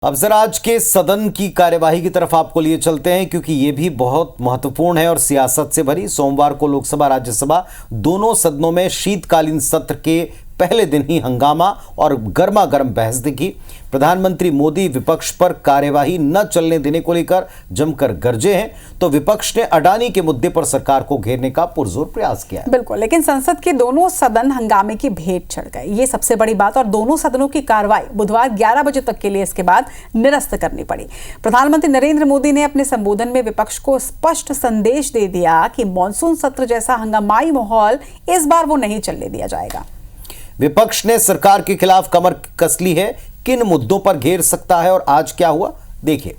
अब जरा आज के सदन की कार्यवाही की तरफ आपको लिए चलते हैं, क्योंकि ये भी बहुत महत्वपूर्ण है और सियासत से भरी। सोमवार को लोकसभा राज्यसभा दोनों सदनों में शीतकालीन सत्र के पहले दिन ही हंगामा और गर्मा गर्म बहस दिखी। प्रधानमंत्री मोदी विपक्ष पर कार्यवाही न चलने देने को लेकर जमकर गरजे हैं, तो विपक्ष ने अडानी के मुद्दे पर सरकार को घेरने का पुरजोर प्रयास किया है। बिल्कुल, लेकिन संसद के दोनों सदन हंगामे की भेंट चढ़ गए, ये सबसे बड़ी बात। और दोनों सदनों की कार्रवाई बुधवार 11 बजे तक के लिए इसके बाद निरस्त करनी पड़ी। प्रधानमंत्री नरेंद्र मोदी ने अपने संबोधन में विपक्ष को स्पष्ट संदेश दे दिया कि मॉनसून सत्र जैसा हंगामाई माहौल इस बार वो नहीं चलने दिया जाएगा। विपक्ष ने सरकार के खिलाफ कमर कस ली है, किन मुद्दों पर घेर सकता है और आज क्या हुआ देखिए।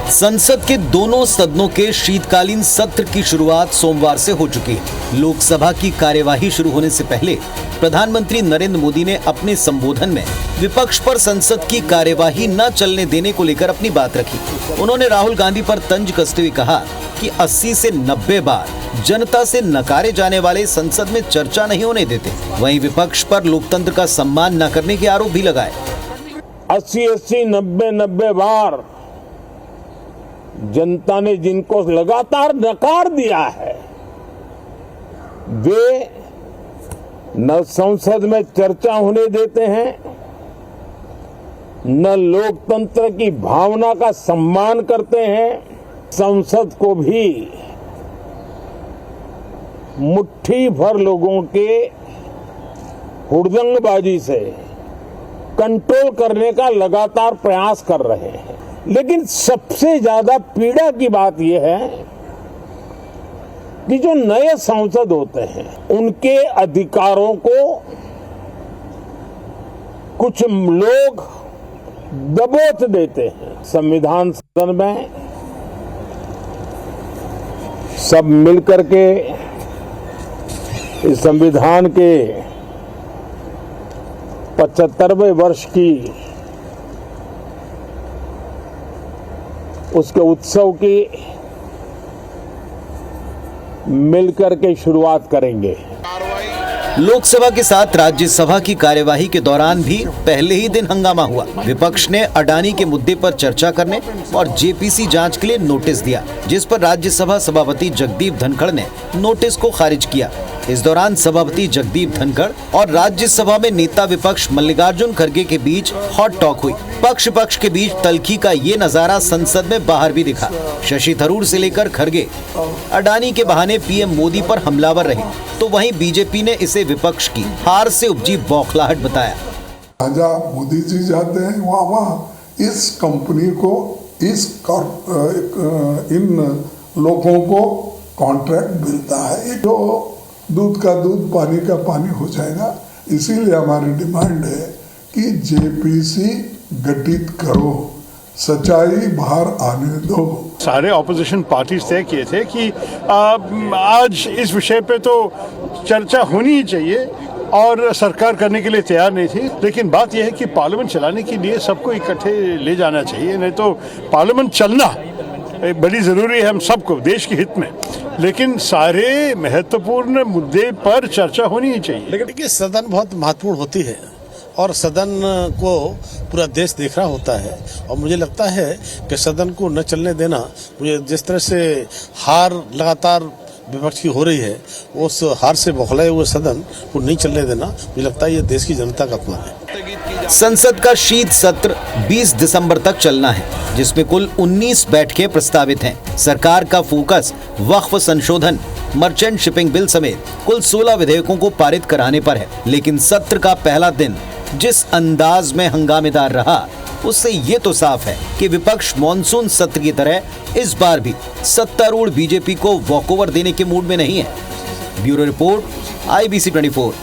संसद के दोनों सदनों के शीतकालीन सत्र की शुरुआत सोमवार से हो चुकी है। लोकसभा की कार्यवाही शुरू होने से पहले प्रधानमंत्री नरेंद्र मोदी ने अपने संबोधन में विपक्ष पर संसद की कार्यवाही न चलने देने को लेकर अपनी बात रखी। उन्होंने राहुल गांधी पर तंज कसते हुए कहा कि 80 से 90 बार जनता से नकारे जाने वाले संसद में चर्चा नहीं होने देते। वहीं विपक्ष पर लोकतंत्र का सम्मान न करने के आरोप भी लगाए। 80, 90 बार जनता ने जिनको लगातार नकार दिया है, वे न संसद में चर्चा होने देते हैं, न लोकतंत्र की भावना का सम्मान करते हैं। संसद को भी मुट्ठी भर लोगों के हुड़दंगबाजी से कंट्रोल करने का लगातार प्रयास कर रहे हैं। लेकिन सबसे ज्यादा पीड़ा की बात यह है कि जो नए सांसद होते हैं उनके अधिकारों को कुछ लोग दबोच देते हैं। संविधान सदन में सब मिलकर के इस संविधान के 75वें वर्ष की उसके उत्सव की मिलकर के शुरुआत करेंगे। लोकसभा के साथ राज्यसभा की कार्यवाही के दौरान भी पहले ही दिन हंगामा हुआ। विपक्ष ने अडानी के मुद्दे पर चर्चा करने और जेपीसी जांच के लिए नोटिस दिया, जिस पर राज्यसभा सभापति जगदीप धनखड़ ने नोटिस को खारिज किया। इस दौरान सभापति जगदीप धनखड़ और राज्यसभा में नेता विपक्ष मल्लिकार्जुन खड़गे के बीच हॉट टॉक हुई। पक्ष पक्ष के बीच तल्खी का ये नजारा संसद में बाहर भी दिखा। शशि थरूर से लेकर खड़गे अडानी के बहाने पीएम मोदी पर हमलावर रहे, तो वहीं बीजेपी ने इसे विपक्ष की हार से उपजी बौखलाहट बताया। राजा मोदी जी जाते हैं वहाँ इस कंपनी को इन लोगों को कॉन्ट्रैक्ट मिलता है, जो दूध का दूध पानी का पानी हो जाएगा। इसीलिए हमारी डिमांड है कि जेपीसी गठित करो, सच्चाई बाहर आने दो। सारे ऑपोजिशन पार्टीज तय किए थे कि आज इस विषय पे तो चर्चा होनी ही चाहिए और सरकार करने के लिए तैयार नहीं थी। लेकिन बात यह है कि पार्लियामेंट चलाने के लिए सबको इकट्ठे ले जाना चाहिए, नहीं तो पार्लियामेंट चलना बड़ी ज़रूरी है हम सबको देश के हित में। लेकिन सारे महत्वपूर्ण मुद्दे पर चर्चा होनी ही चाहिए। लेकिन देखिए, सदन बहुत महत्वपूर्ण होती है और सदन को पूरा देश देख रहा होता है, और मुझे लगता है कि सदन को न चलने देना, मुझे जिस तरह से हार लगातार विपक्ष की हो रही है, उस हार से बौखलाए हुए सदन को नहीं चलने देना, मुझे लगता है ये देश की जनता का अपमान है। संसद का शीत सत्र 20 दिसंबर तक चलना है, जिसमें कुल 19 बैठकें प्रस्तावित हैं। सरकार का फोकस वक्फ संशोधन, मर्चेंट शिपिंग बिल समेत कुल 16 विधेयकों को पारित कराने पर है। लेकिन सत्र का पहला दिन जिस अंदाज में हंगामेदार रहा, उससे ये तो साफ है कि विपक्ष मॉनसून सत्र की तरह इस बार भी सत्तारूढ़ बीजेपी को वॉकओवर देने के मूड में नहीं है। Bureau report, IBC 24।